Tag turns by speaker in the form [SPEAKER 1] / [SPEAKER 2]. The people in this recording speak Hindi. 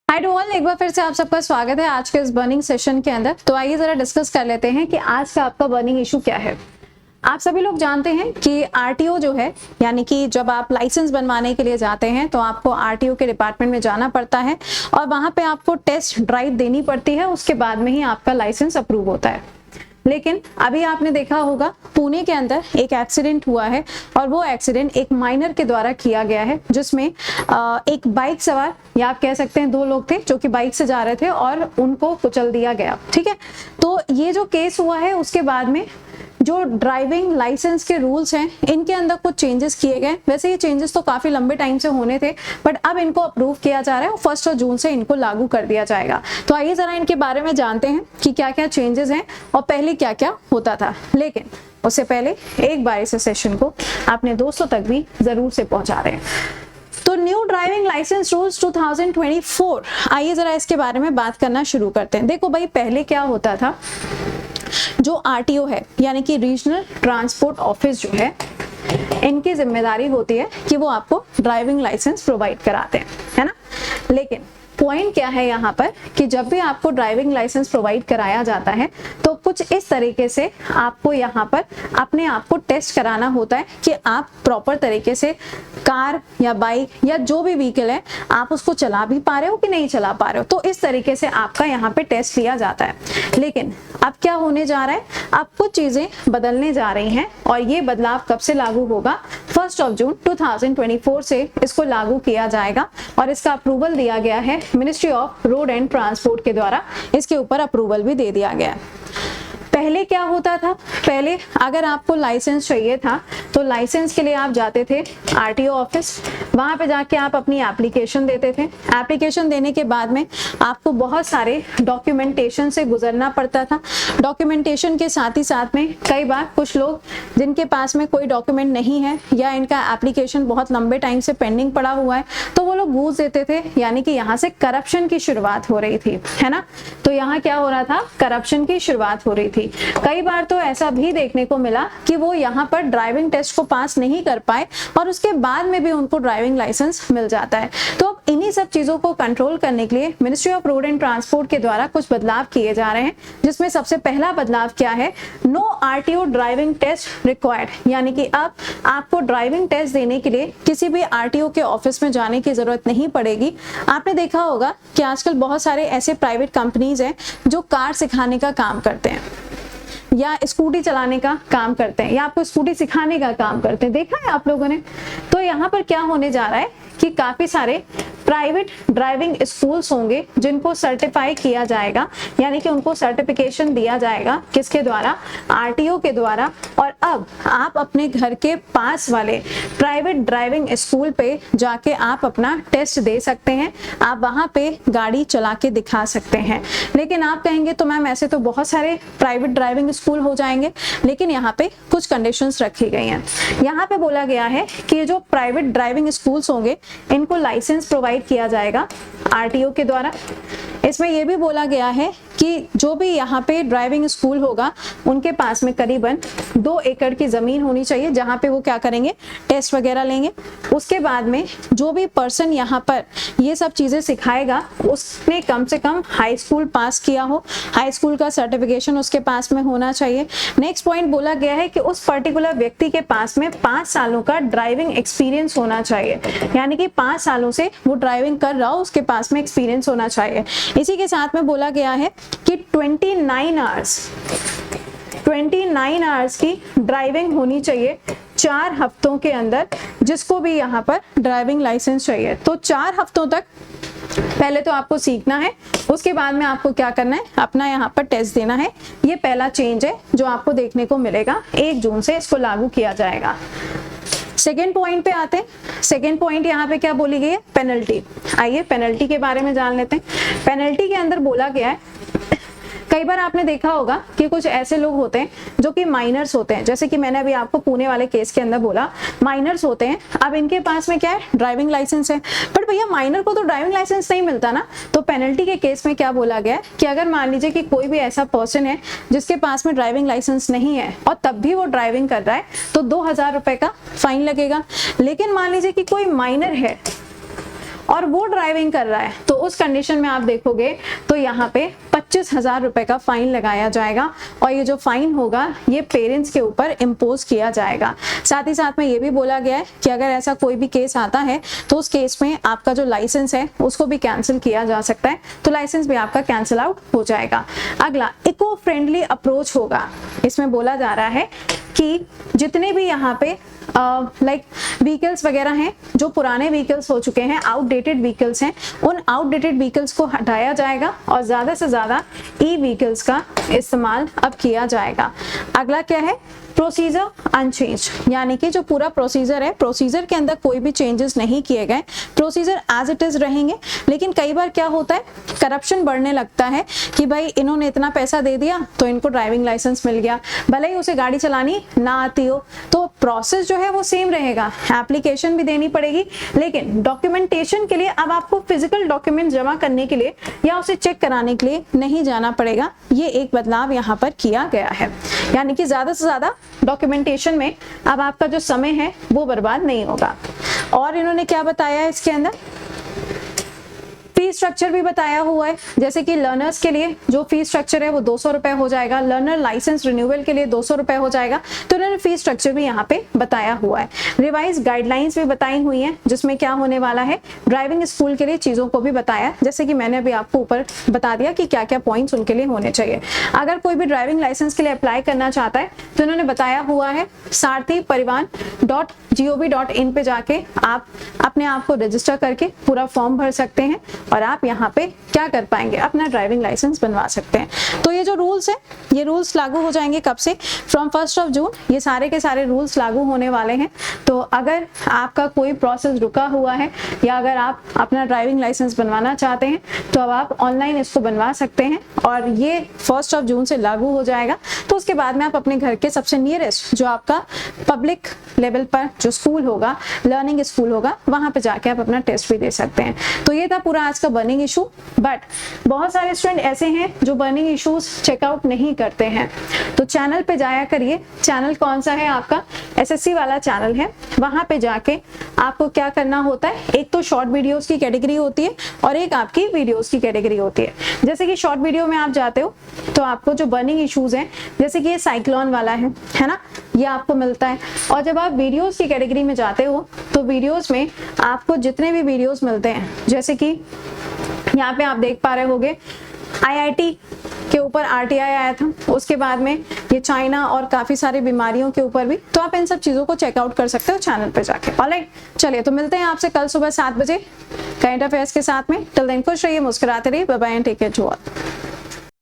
[SPEAKER 1] हाय टू ऑल, एक बार फिर से आप सबका स्वागत है आज के इस बर्निंग सेशन के अंदर। तो आइए जरा डिस्कस कर लेते हैं कि आज का आपका बर्निंग इशू क्या है। आप सभी लोग जानते हैं कि आरटीओ जो है, यानी कि जब आप लाइसेंस बनवाने के लिए जाते हैं तो आपको आरटीओ के डिपार्टमेंट में जाना पड़ता है और वहां पे आपको टेस्ट ड्राइव देनी पड़ती है। उसके बाद में ही आपका लाइसेंस अप्रूव होता है। लेकिन अभी आपने देखा होगा पुणे के अंदर एक एक्सीडेंट हुआ है और वो एक्सीडेंट एक माइनर के द्वारा किया गया है, जिसमें एक बाइक सवार या आप कह सकते हैं दो लोग थे जो कि बाइक से जा रहे थे और उनको कुचल दिया गया। ठीक है, तो ये जो केस हुआ है उसके बाद में जो ड्राइविंग लाइसेंस के रूल्स हैं इनके अंदर कुछ चेंजेस किए गए। वैसे ये चेंजेस तो काफी लंबे टाइम से होने थे, बट अब इनको अप्रूव किया जा रहा है और 1 जून से इनको लागू कर दिया जाएगा। तो आइए जरा इनके बारे में जानते हैं कि क्या क्या चेंजेस हैं और पहले क्या क्या होता था। लेकिन उससे पहले एक बार इस सेशन को अपने दोस्तों तक भी जरूर से पहुंचा रहे हैं। तो न्यू ड्राइविंग लाइसेंस रूल्स 2024, आइए जरा इसके बारे में बात करना शुरू करते हैं। देखो भाई, पहले क्या होता था, जो आरटीओ है यानी कि रीजनल ट्रांसपोर्ट ऑफिस जो है, इनकी जिम्मेदारी होती है कि वो आपको ड्राइविंग लाइसेंस प्रोवाइड कराते हैं, है ना। लेकिन पॉइंट क्या है यहाँ पर कि जब भी आपको ड्राइविंग लाइसेंस प्रोवाइड कराया जाता है तो कुछ इस तरीके से आपको यहाँ पर अपने आप को टेस्ट कराना होता है कि आप प्रॉपर तरीके से कार या बाइक या जो भी व्हीकल है आप उसको चला भी पा रहे हो कि नहीं चला पा रहे हो। तो इस तरीके से आपका यहाँ पे टेस्ट लिया जाता है। लेकिन अब क्या होने जा रहा है, अब कुछ चीजें बदलने जा रही हैं और ये बदलाव कब से लागू होगा, 1 जून 2024 से इसको लागू किया जाएगा और इसका अप्रूवल दिया गया है ministry of road and transport के द्वारा। इसके ऊपर अप्रूवल भी दे दिया गया है। पहले क्या होता था, पहले अगर आपको लाइसेंस चाहिए था तो लाइसेंस के लिए आप जाते थे आरटीओ ऑफिस, वहां पे जाके आप अपनी एप्लीकेशन देते थे। एप्लीकेशन देने के बाद में आपको बहुत सारे डॉक्यूमेंटेशन से गुजरना पड़ता था। डॉक्यूमेंटेशन के साथ ही साथ में कई बार कुछ लोग जिनके पास में कोई डॉक्यूमेंट नहीं है या इनका एप्लीकेशन बहुत लंबे टाइम से पेंडिंग पड़ा हुआ है तो वो लोग घूस देते थे, यानी कि यहाँ से करप्शन की शुरुआत हो रही थी, है ना। तो यहाँ क्या हो रहा था, करप्शन की शुरुआत हो रही थी। कई बार तो ऐसा भी देखने को मिला कि वो यहाँ पर ड्राइविंग टेस्ट को पास नहीं कर पाए और उसके बाद में भी उनको ड्राइविंग लाइसेंस मिल जाता है। तो अब इन्हीं सब चीजों को कंट्रोल करने के लिए ministry of road and transport के द्वारा कुछ बदलाव किए जा रहे हैं, जिसमें सबसे पहला बदलाव क्या है, no RTO driving test required, यानी कि अब आपको ड्राइविंग टेस्ट देने के लिए किसी भी आरटीओ के ऑफिस में जाने की जरूरत नहीं पड़ेगी। आपने देखा होगा कि आजकल बहुत सारे ऐसे प्राइवेट कंपनीज हैं जो कार सिखाने का काम करते हैं या स्कूटी चलाने का काम करते हैं या आपको स्कूटी सिखाने का काम करते हैं, देखा है आप लोगों ने। तो यहाँ पर क्या होने जा रहा है कि काफी सारे प्राइवेट ड्राइविंग स्कूल्स होंगे जिनको सर्टिफाई किया जाएगा, यानी कि उनको सर्टिफिकेशन दिया जाएगा किसके द्वारा, आरटीओ के द्वारा। और अब आप अपने घर के पास वाले प्राइवेट ड्राइविंग स्कूल पे जाके आप अपना टेस्ट दे सकते हैं, आप वहां पे गाड़ी चला के दिखा सकते हैं। लेकिन आप कहेंगे तो मैम ऐसे तो बहुत सारे प्राइवेट ड्राइविंग स्कूल हो जाएंगे, लेकिन यहाँ पे कुछ कंडीशंस रखी गई हैं। यहाँ पे बोला गया है कि जो प्राइवेट ड्राइविंग स्कूल्स होंगे इनको लाइसेंस प्रोवाइड किया जाएगा आरटीओ के द्वारा। इसमें यह भी बोला गया है कि जो भी यहाँ पे ड्राइविंग स्कूल होगा उनके पास में करीबन 2 एकड़ की जमीन होनी चाहिए जहाँ पे वो क्या करेंगे, टेस्ट वगैरह लेंगे। उसके बाद में जो भी पर्सन यहाँ पर ये सब चीजें सिखाएगा उसने कम से कम हाई स्कूल पास किया हो, हाई स्कूल का सर्टिफिकेशन उसके पास में होना चाहिए। नेक्स्ट पॉइंट बोला गया है कि उस पर्टिकुलर व्यक्ति के पास में 5 सालों का ड्राइविंग एक्सपीरियंस होना चाहिए, यानी कि 5 सालों से वो ड्राइविंग कर रहा हो, उसके पास में एक्सपीरियंस होना चाहिए। इसी के साथ में बोला गया है कि 29 आवर्स की ड्राइविंग होनी चाहिए 4 हफ्तों के अंदर, जिसको भी यहाँ पर ड्राइविंग लाइसेंस चाहिए। तो 4 हफ्तों तक पहले तो आपको सीखना है, उसके बाद में आपको क्या करना है, अपना यहाँ पर टेस्ट देना है। ये पहला चेंज है जो आपको देखने को मिलेगा, 1 जून से इसको लागू किया जाएगा। सेकेंड पॉइंट पे आते हैं। सेकेंड पॉइंट यहाँ पे क्या बोली गई है, पेनल्टी। आइए पेनल्टी के बारे में जान लेते हैं। पेनल्टी के अंदर बोला गया है, कई बार आपने देखा होगा कि कुछ ऐसे लोग होते हैं जो कि माइनर्स होते हैं, जैसे कि मैंने अभी आपको पुणे वाले केस के अंदर बोला, माइनर्स होते हैं। अब इनके पास में क्या है, ड्राइविंग लाइसेंस है, बट भैया माइनर को तो ड्राइविंग लाइसेंस नहीं मिलता ना। तो पेनल्टी के केस में क्या बोला गया है कि अगर मान लीजिए कि कोई भी ऐसा पर्सन है जिसके पास में ड्राइविंग लाइसेंस नहीं है और तब भी वो ड्राइविंग कर रहा है तो 2000 रुपए का फाइन लगेगा। लेकिन मान लीजिए कि कोई माइनर है और वो ड्राइविंग कर रहा है, तो उस कंडीशन में आप देखोगे तो यहाँ पे 25,000 रुपए का फाइन लगाया जाएगा और ये जो फाइन होगा ये पेरेंट्स के ऊपर इम्पोज किया जाएगा। साथ ही साथ में ये भी बोला गया है कि अगर ऐसा कोई भी केस आता है तो उस केस में आपका जो लाइसेंस है उसको भी कैंसिल किया जा सकता है, तो लाइसेंस भी आपका कैंसिल आउट हो जाएगा। अगला इको फ्रेंडली अप्रोच होगा। इसमें बोला जा रहा है कि जितने भी यहाँ पे लाइक व्हीकल्स वगैरह हैं, जो पुराने व्हीकल्स हो चुके हैं, आउटडेटेड व्हीकल्स हैं, उन आउटडेटेड व्हीकल्स को हटाया जाएगा और ज़्यादा से ज़्यादा ई व्हीकल्स का इस्तेमाल अब किया जाएगा। अगला क्या है, प्रोसीजर अनचेंज, यानी कि जो पूरा प्रोसीजर है, प्रोसीजर के अंदर कोई भी चेंजेस नहीं किए गए, प्रोसीजर एज इट इज रहेंगे। लेकिन कई बार क्या होता है, करप्शन बढ़ने लगता है कि भाई इन्होंने इतना पैसा दे दिया तो इनको ड्राइविंग लाइसेंस मिल गया, भले ही उसे गाड़ी चलानी ना आती हो, तो प्रोसेस जो है वो सेम रहेगा, एप्लीकेशन भी देनी पड़ेगी, लेकिन डॉक्यूमेंटेशन के लिए अब आपको फिजिकल डॉक्यूमेंट जमा करने के लिए या उसे चेक कराने के लिए नहीं जाना पड़ेगा। ये एक बदलाव यहाँ पर किया गया है, यानी कि ज्यादा से ज्यादा डॉक्यूमेंटेशन में अब आपका जो समय है वो बर्बाद नहीं होगा। और इन्होंने क्या बताया है इसके अंदर, फी स्ट्रक्चर भी बताया हुआ है, जैसे कि लर्नर्स के लिए जो फी स्ट्रक्चर है वो 200 रुपए हो जाएगा, लर्नर लाइसेंस रिन्यूअल के लिए 200 रुपए हो जाएगा, तो उन्होंने फी स्ट्रक्चर भी यहाँ पे बताया हुआ है। रिवाइज गाइडलाइंस भी बताई हुई हैं, जिसमें क्या होने वाला है, ड्राइविंग स्कूल के लिए चीजों को भी बताया, जैसे कि मैंने अभी आपको ऊपर बता दिया कि क्या क्या पॉइंट्स उनके लिए होने चाहिए। अगर कोई भी ड्राइविंग लाइसेंस के लिए अप्लाई करना चाहता है तो उन्होंने बताया हुआ है सारथी-परिवहन.gov.in पे जाके आप अपने आप को रजिस्टर करके पूरा फॉर्म भर सकते हैं और आप यहाँ पे क्या कर पाएंगे, अपना ड्राइविंग लाइसेंस बनवा सकते हैं। तो ये जो रूल्स है, ये रूल्स लागू हो जाएंगे कब से, फ्रॉम 1 जून ये सारे के सारे रूल्स लागू होने वाले हैं। तो अगर आपका कोई प्रोसेस रुका हुआ है या अगर आप अपना ड्राइविंग लाइसेंस बनवाना चाहते हैं तो अब आप ऑनलाइन इसको बनवा सकते हैं और ये 1 जून से लागू हो जाएगा। तो उसके बाद में आप अपने घर के सबसे नियरेस्ट जो आपका पब्लिक लेवल पर जो स्कूल होगा, लर्निंग स्कूल होगा, वहां पे जाके आप अपना टेस्ट भी दे सकते हैं। तो ये था पूरा आज का बर्निंग इशू। बट बहुत सारे स्टूडेंट ऐसे हैं जो बर्निंग इश्यूज चेकआउट नहीं करते हैं, तो चैनल पे जाया करिए। चैनल कौन सा है आपका, एसएससी वाला चैनल है। वहां पे जाके आपको क्या करना होता है, एक तो शॉर्ट वीडियोस की कैटेगरी होती है और एक आपकी वीडियोस की कैटेगरी होती है। जैसे कि शॉर्ट वीडियो में आप जाते हो तो आपको जो बर्निंग इश्यूज हैं, जैसे कि ये साइक्लोन वाला है ना, ये आपको मिलता है। और जब आप वीडियोस की कैटेगरी में जाते हो तो वीडियोस में आपको जितने भी वीडियोस मिलते हैं, जैसे कि यहाँ पे आप देख पा रहे होगे आईआईटी के ऊपर आरटीआई आया था, उसके बाद में ये चाइना और काफी सारी बीमारियों के ऊपर भी, तो आप इन सब चीजों को चेकआउट कर सकते हो चैनल पे जाके। ऑलराइट, चलिए तो मिलते हैं आपसे कल सुबह 7 बजे करंट अफेयर्स के साथ में। टिल देन खुश रहिए, मुस्कुराते रहिए, bye bye and take care to all.